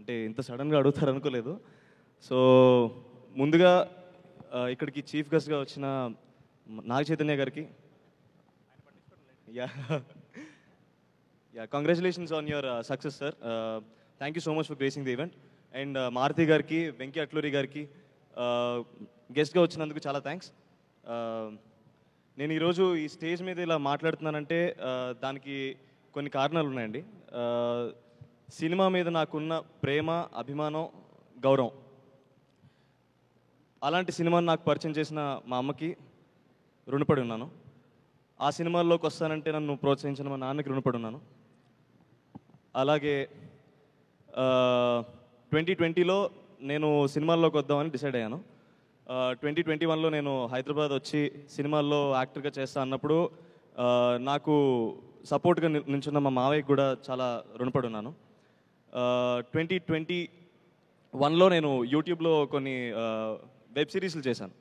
అంటే ఇంత సడన్గా అడుగుతారు అనుకోలేదు. సో ముందుగా ఇక్కడికి చీఫ్ గెస్ట్గా వచ్చిన నాగ చైతన్య గారికి congratulations on your success sir. Thank you so much for gracing the event. And Maruti గారికి, వెంకీ అట్లూరి గారికి గెస్ట్గా వచ్చినందుకు చాలా థ్యాంక్స్. నేను ఈరోజు ఈ స్టేజ్ మీద ఇలా మాట్లాడుతున్నానంటే దానికి కొన్ని కారణాలు ఉన్నాయండి. సినిమా మీద నాకున్న ప్రేమ, అభిమానం, గౌరవం, అలాంటి సినిమాను నాకు పరిచయం చేసిన మా అమ్మకి రుణపడి ఉన్నాను. ఆ సినిమాల్లోకి వస్తానంటే నన్ను ప్రోత్సహించిన మా నాన్నకి రుణపడి ఉన్నాను. అలాగే 2020లో నేను సినిమాల్లోకి వద్దామని డిసైడ్ అయ్యాను. 2021లో నేను హైదరాబాద్ వచ్చి సినిమాల్లో యాక్టర్గా చేస్తా అన్నప్పుడు నాకు సపోర్ట్గా నిల్చున్న మా మావయ్యకి కూడా చాలా రుణపడి ఉన్నాను. 2021లో నేను యూట్యూబ్లో కొన్ని వెబ్ సిరీస్లు చేశాను.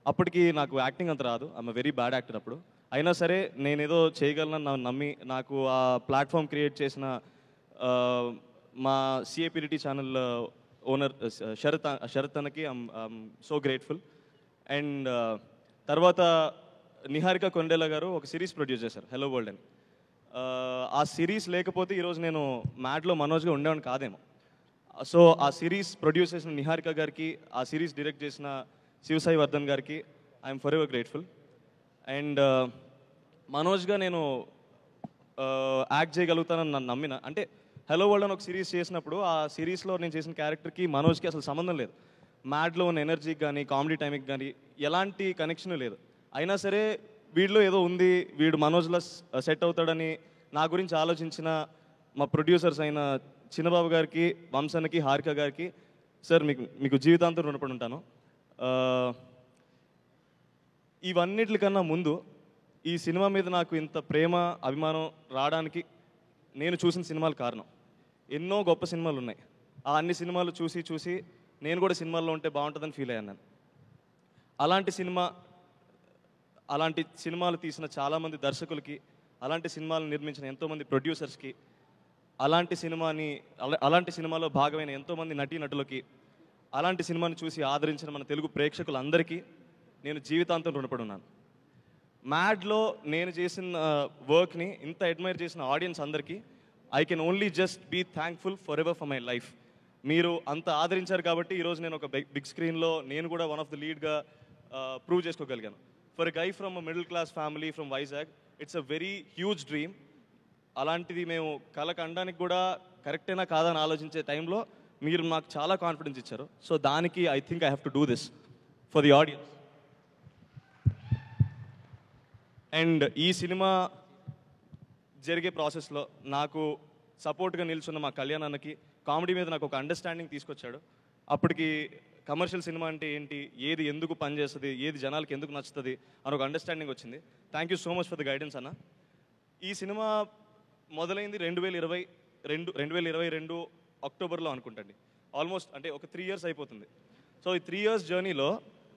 అప్పటికి నాకు యాక్టింగ్ అంత రాదు, ఐఎమ్ వెరీ బ్యాడ్ యాక్టర్ అప్పుడు. అయినా సరే నేనేదో చేయగలనని నమ్మి నాకు ఆ ప్లాట్ఫామ్ క్రియేట్ చేసిన మా సిఏపిడిటీ ఛానల్ ఓనర్ శరత్ అన్నకి ఐఎమ్ సో గ్రేట్ఫుల్. అండ్ తర్వాత నిహారిక కొండేలా గారు ఒక సిరీస్ ప్రొడ్యూస్ చేశారు, హలో వరల్డ్ అని. ఆ సిరీస్ లేకపోతే ఈరోజు నేను మ్యాడ్లో మనోజ్గా ఉండేవాడిని కాదేమో. సో ఆ సిరీస్ ప్రొడ్యూస్ చేసిన నిహారిక గారికి, ఆ సిరీస్ డైరెక్ట్ చేసిన శివసాయి వర్ధన్ గారికి I'm forever grateful. And మనోజ్గా నేను యాక్ట్ చేయగలుగుతానని నన్ను నమ్మిన, అంటే హలో వరల్డ్ అని ఒక సిరీస్ చేసినప్పుడు ఆ సిరీస్లో నేను చేసిన క్యారెక్టర్కి మనోజ్కి అసలు సంబంధం లేదు. మ్యాడ్లో ఉన్న ఎనర్జీకి కానీ, కామెడీ టైంకి కానీ ఎలాంటి కనెక్షన్ లేదు. అయినా సరే వీడిలో ఏదో ఉంది, వీడు మనోజ్లో సెట్ అవుతాడని నా గురించి ఆలోచించిన మా ప్రొడ్యూసర్స్ అయిన చిన్నబాబు గారికి, వంశన్నకి, హారిక గారికి సార్ మీకు జీవితాంతం రుణపడి ఉంటాను. ఇవన్నిటికన్నా ముందు ఈ సినిమా మీద నాకు ఇంత ప్రేమ, అభిమానం రావడానికి నేను చూసిన సినిమాలు కారణం. ఎన్నో గొప్ప సినిమాలు ఉన్నాయి. ఆ అన్ని సినిమాలు చూసి నేను కూడా సినిమాల్లో ఉంటే బాగుంటుందని ఫీల్ అయ్యాను నేను. అలాంటి సినిమాలు తీసిన చాలామంది దర్శకులకి, అలాంటి సినిమాలు నిర్మించిన ఎంతోమంది ప్రొడ్యూసర్స్కి, అలాంటి సినిమాలో భాగమైన ఎంతోమంది నటీనటులకి, అలాంటి సినిమాని చూసి ఆదరించిన మన తెలుగు ప్రేక్షకులందరికీ నేను జీవితాంతం రుణపడి ఉన్నాను. మ్యాడ్లో నేను చేసిన వర్క్ని ఇంత అడ్మైర్ చేసిన ఆడియన్స్ అందరికీ I can only just be thankful for ever for my life. మీరు అంత ఆదరించారు కాబట్టి ఈరోజు నేను ఒక బిగ్ స్క్రీన్లో నేను కూడా వన్ ఆఫ్ ద లీడ్గా ప్రూవ్ చేసుకోగలిగాను. For a guy from a middle class family from Vizag, it's a very huge dream. అలాంటిది మేము కళకు అనడానికి కూడా కరెక్టేనా కాదని ఆలోచించే టైంలో మీరు నాకు చాలా కాన్ఫిడెన్స్ ఇచ్చారు. సో దానికి I think I have to do this for the audience. And ఈ సినిమా జరిగే ప్రాసెస్లో నాకు సపోర్ట్గా నిల్చున్న మా కళ్యాణ్ అన్నకి కామెడీ మీద నాకు ఒక అండర్స్టాండింగ్ తీసుకొచ్చాడు. అప్పటికి కమర్షియల్ సినిమా అంటే ఏంటి, ఏది ఎందుకు పనిచేస్తుంది, ఏది జనాలకి ఎందుకు నచ్చుతుంది అని ఒక అండర్స్టాండింగ్ వచ్చింది. Thank you so much for the guidance అన్న. ఈ సినిమా మొదలైంది 2022 అక్టోబర్లో అనుకుంటండి. ఆల్మోస్ట్ అంటే ఒక 3 years అయిపోతుంది. సో ఈ 3 years జర్నీలో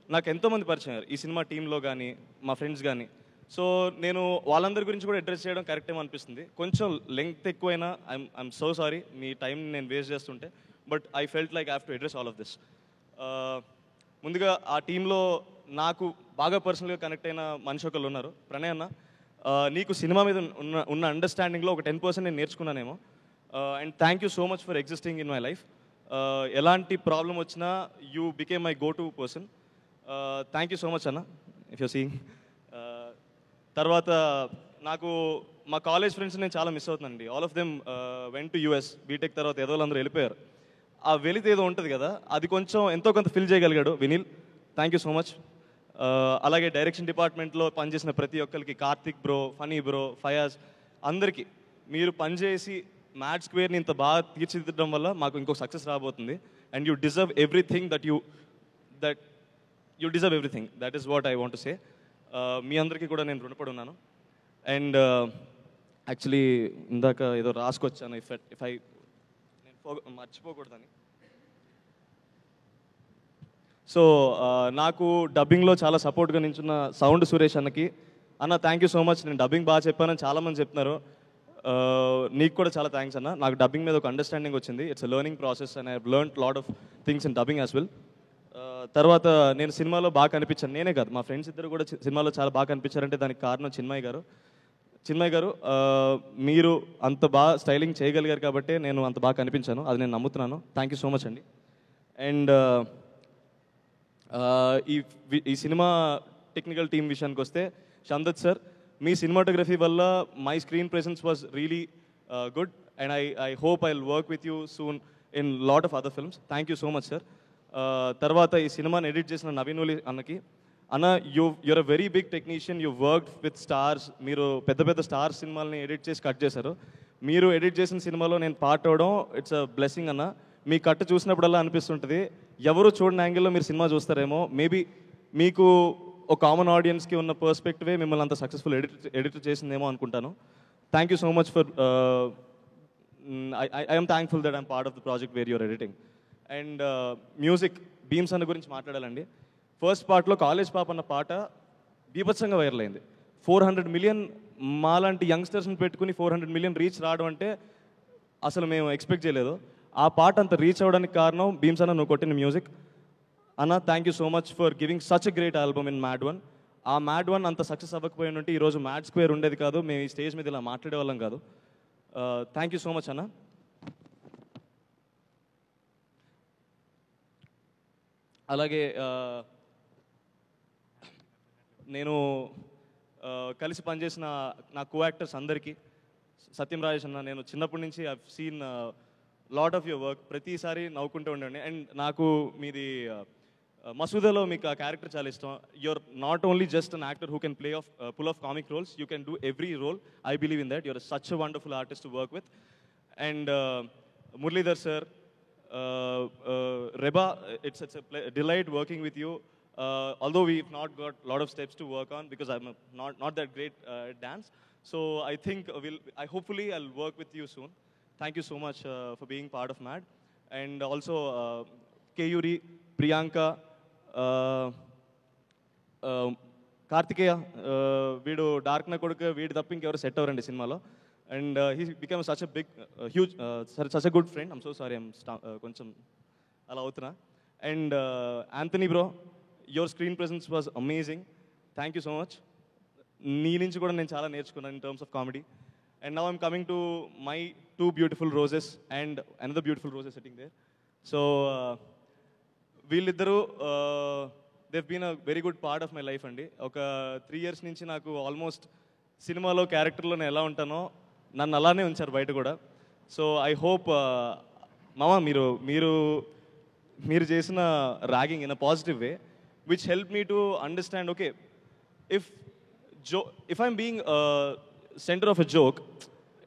నాకు ఎంతోమంది పరిచయం అయ్యారు ఈ సినిమా టీంలో కానీ, మా ఫ్రెండ్స్ కానీ. సో నేను వాళ్ళందరి గురించి కూడా అడ్రస్ చేయడం కరెక్ట్ అనిపిస్తుంది. కొంచెం లెంగ్త్ ఎక్కువైనా I'm so sorry, me time నేను వేస్ట్ చేస్తుంటే. But I felt like I have to address all of this. ముందుగా ఆ టీంలో నాకు బాగా పర్సనల్గా కనెక్ట్ అయిన మనిషి ఒకళ్ళు ఉన్నారు, ప్రణయ్ అన్న. నీకు సినిమా మీద ఉన్న అండర్స్టాండింగ్లో ఒక 10% నేను నేర్చుకున్నానేమో. And thank you so much for existing in my life. ఎలాంటి ప్రాబ్లం వచ్చినా you became my go to person. Thank you so much అన్న, ఇఫ్ యూ సీయింగ్. తర్వాత నాకు మా కాలేజ్ ఫ్రెండ్స్ నేను చాలా మిస్ అవుతున్నానండి. All of them went to US. BTech తర్వాత ఏదో వాళ్ళందరూ వెళ్ళిపోయారు. ఆ వెలితి ఏదో ఉంటుంది కదా, అది కొంచెం ఎంతో కొంత ఫిల్ చేయగలిగాడు Vineel. Thank you so much. అలాగే డైరెక్షన్ డిపార్ట్మెంట్లో పనిచేసిన ప్రతి ఒక్కరికి, కార్తిక్ బ్రో, ఫనీ బ్రో, ఫయాజ్, అందరికీ మీరు పనిచేసి మ్యాడ్ స్క్వేర్ని ఇంత బాగా తీర్చిదిద్దడం వల్ల మాకు ఇంకో సక్సెస్ రాబోతుంది. And you deserve everything that you deserve everything. That is what I want to say. మీ అందరికీ కూడా నేను రుణపడి ఉన్నాను. అండ్ యాక్చువల్లీ ఇందాక ఏదో రాసుకొచ్చాను, ఇఫ్ ఐ నేను మర్చిపోకూడదని. సో నాకు డబ్బింగ్లో చాలా సపోర్ట్గా నించున్న సౌండ్ సురేష్ అన్నకి, అన్న థ్యాంక్ యూ సో మచ్. నేను డబ్బింగ్ బాగా చెప్పానని చాలామంది చెప్తున్నారు. నీకు కూడా చాలా థ్యాంక్స్ అన్న. నాకు డబ్బింగ్ మీద ఒక అండర్స్టాండింగ్ వచ్చింది. It's learning process and I learn lot of things in dubbing as well. తర్వాత నేను సినిమాలో బాగా కనిపించాను. నేనే కాదు, మా ఫ్రెండ్స్ ఇద్దరు కూడా సినిమాలో చాలా బాగా కనిపించారంటే దానికి కారణం చిన్మయ్ గారు. మీరు అంత బాగా స్టైలింగ్ చేయగలిగారు కాబట్టి నేను అంత బాగా కనిపించాను. అది నేను నమ్ముతున్నాను. థ్యాంక్ యూ సో మచ్ అండి. అండ్ ఈ సినిమా టెక్నికల్ టీమ్ విషయానికి వస్తే, షందత్ సార్, మీ సినిమాటోగ్రఫీ వల్ల my screen presence was really good and I hope I will work with you soon in lot of other films. Thank you so much sir. తర్వాత ఈ సినిమాని edit చేసిన నవీన్ ఉలి అన్నకి, అన్న you are a very big technician, you worked with stars. మీరు పెద్ద పెద్ద stars సినిమాలని ఎడిట్ చేసి కట్ చేశారు. మీరు ఎడిట్ చేసిన సినిమాలో నేను పార్ట్ అవడం ఇట్స్ అ బ్లెస్సింగ్ అన్న. మీ కట్ చూసినప్పుడల్లా అనిపిస్తుంటుంది ఎవరు చూడని యాంగిల్లో మీరు సినిమా చూస్తారేమో. మేబీ మీకు ఒక కామన్ ఆడియన్స్కి ఉన్న పర్స్పెక్టివే మిమ్మల్ని అంత సక్సెస్ఫుల్ ఎడిట్ చేసిందేమో అనుకుంటాను. Thank you so much for I'm thankful that I'm part of the project where you're editing. And music, Bheems అన్న గురించి మాట్లాడాలండి. ఫస్ట్ పార్ట్లో కాలేజ్ పాప అన్న పాట బీభత్సంగా వైరల్ అయింది. 400 million మాలాంటి యంగ్స్టర్స్ని పెట్టుకుని 400 million రీచ్ రావడం అంటే అసలు మేము ఎక్స్పెక్ట్ చేయలేదు. ఆ పాట అంత రీచ్ అవ్వడానికి కారణం భీమ్స్ అన్న నువ్వు కొట్టిన మ్యూజిక్. అన్న thank you so much for giving such a great album in mad one. ఆ మ్యాడ్ వన్ అంత సక్సెస్ అవ్వకపోయి ఉంటే ఈరోజు మ్యాడ్ స్క్వేర్ ఉండేది కాదు, మేము ఈ స్టేజ్ మీద ఇలా మాట్లాడే వాళ్ళం కాదు. థ్యాంక్ యూ సో మచ్ అన్న. అలాగే నేను కలిసి పనిచేసిన నా కో యాక్టర్స్ అందరికీ, సత్యం రాజేష్ అన్న, నేను చిన్నప్పటి నుంచి I seen lot of your work. ప్రతిసారి నవ్వుకుంటూ ఉండండి. అండ్ నాకు మీది మసూదాలో మీకు ఆ క్యారెక్టర్ చాలా ఇష్టం. You are not only just an actor who can play off pull off comic roles, you can do every role. I believe in that. You are such a wonderful artist to work with. And Muralidhar sir, Reba, it's a delight working with you. Although we've not got a lot of steps to work on because I'm not that great at dance. So I think hopefully I'll work with you soon. Thank you so much for being part of MAD. And also Keyuri, Priyanka, Kartikeya, వీడు dark నా కొడుకు, వీడు తప్ప ఇంకెవరు set అవ్వరండి సినిమాలో. And he became such a big, huge, such a good friend. I'm so sorry, I'm koncham ala avutuna. And Anthony bro, your screen presence was amazing. Thank you so much. Nee nunchi kuda nenu chaala nerchukunnanu in terms of comedy. And now I'm coming to my two beautiful roses and another beautiful rose is sitting there. So వీళ్ళిద్దరూ they've been a very good part of my life అండి. ఒక 3 years నుంచి నాకు almost సినిమాలో క్యారెక్టర్లో నేను ఎలా ఉంటానో నన్ను అలానే ఉంచారు బయట కూడా. సో ఐ హోప్ మామ మీరు చేసిన ragging in a positive way which help me to understand, okay, if I'm being center of a joke,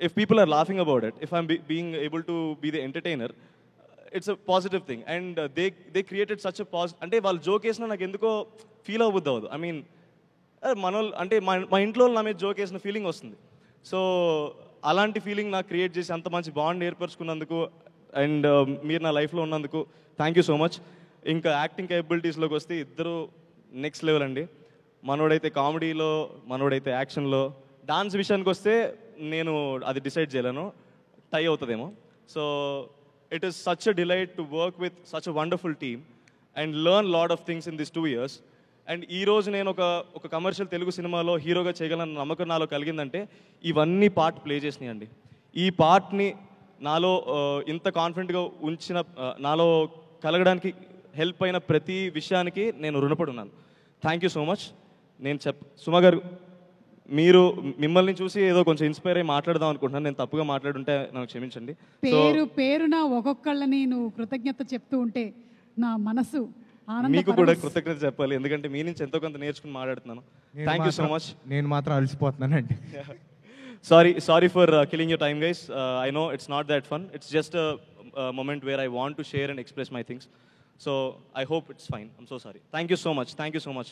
if people are laughing about it, if I'm being able to be the entertainer, it's a positive thing. And they created such a positive, అంటే వాళ్ళు joke వేసినా నాకు ఎందుకో feel అవ్వద్దు అవ్వదు. I mean మనోళ్ళు అంటే మా ఇంట్లో నా మీద జోక్ వేసిన ఫీలింగ్ వస్తుంది. సో అలాంటి ఫీలింగ్ నాకు క్రియేట్ చేసి అంత మంచి బాండ్ ఏర్పరచుకున్నందుకు అండ్ మీరు నా లైఫ్లో ఉన్నందుకు థ్యాంక్ యూ సో మచ్. ఇంకా యాక్టింగ్ కేపబిలిటీస్లోకి వస్తే ఇద్దరు నెక్స్ట్ లెవెల్ అండి. మనోడైతే కామెడీలో, మనోడైతే యాక్షన్లో. డాన్స్ విషయానికి వస్తే నేను అది డిసైడ్ చేయలేను, టై అవుతుందేమో. So it is such a delight to work with such a wonderful team and learn lot of things in this 2 years. And ఈరోజు నేను ఒక కమర్షియల్ తెలుగు సినిమాలో హీరోగా చేయగలన నమ్మకం నాలో కలిగిందంటే ఇవన్నీ పార్ట్ ప్లే చేసినాయండి. ఈ పార్ట్ని నాలో ఇంత కాన్ఫిడెంట్గా ఉంచిన, నాలో కలగడానికి హెల్ప్ అయిన ప్రతి విషయానికి నేను రుణపడి ఉన్నాను. Thank you so much. నేను సుమ గారు, మిమ్మల్ని చూసి ఏదో కొంచెం ఇన్స్పైర్ అయ్యి మాట్లాడదాం అనుకుంటున్నాను. నేను తప్పుగా మాట్లాడుంటే నాకు క్షమించండి. పేరున ఒక్కొక్కళ్ళని నువ్వు కృతజ్ఞత చెప్తూ ఉంటే నా మనసు మీకు కూడా కృతజ్ఞత చెప్పాలి, ఎందుకంటే మీ నుంచి ఎంతో కొంత నేర్చుకుని మాట్లాడుతున్నాను. Thank you so much. నేను మాత్రం అలసిపోతున్నానండి. Sorry for killing your time guys. I know it's not that fun. It's just a moment where I want to share and express my things. So I hope it's fine. I'm so sorry. Thank you so much.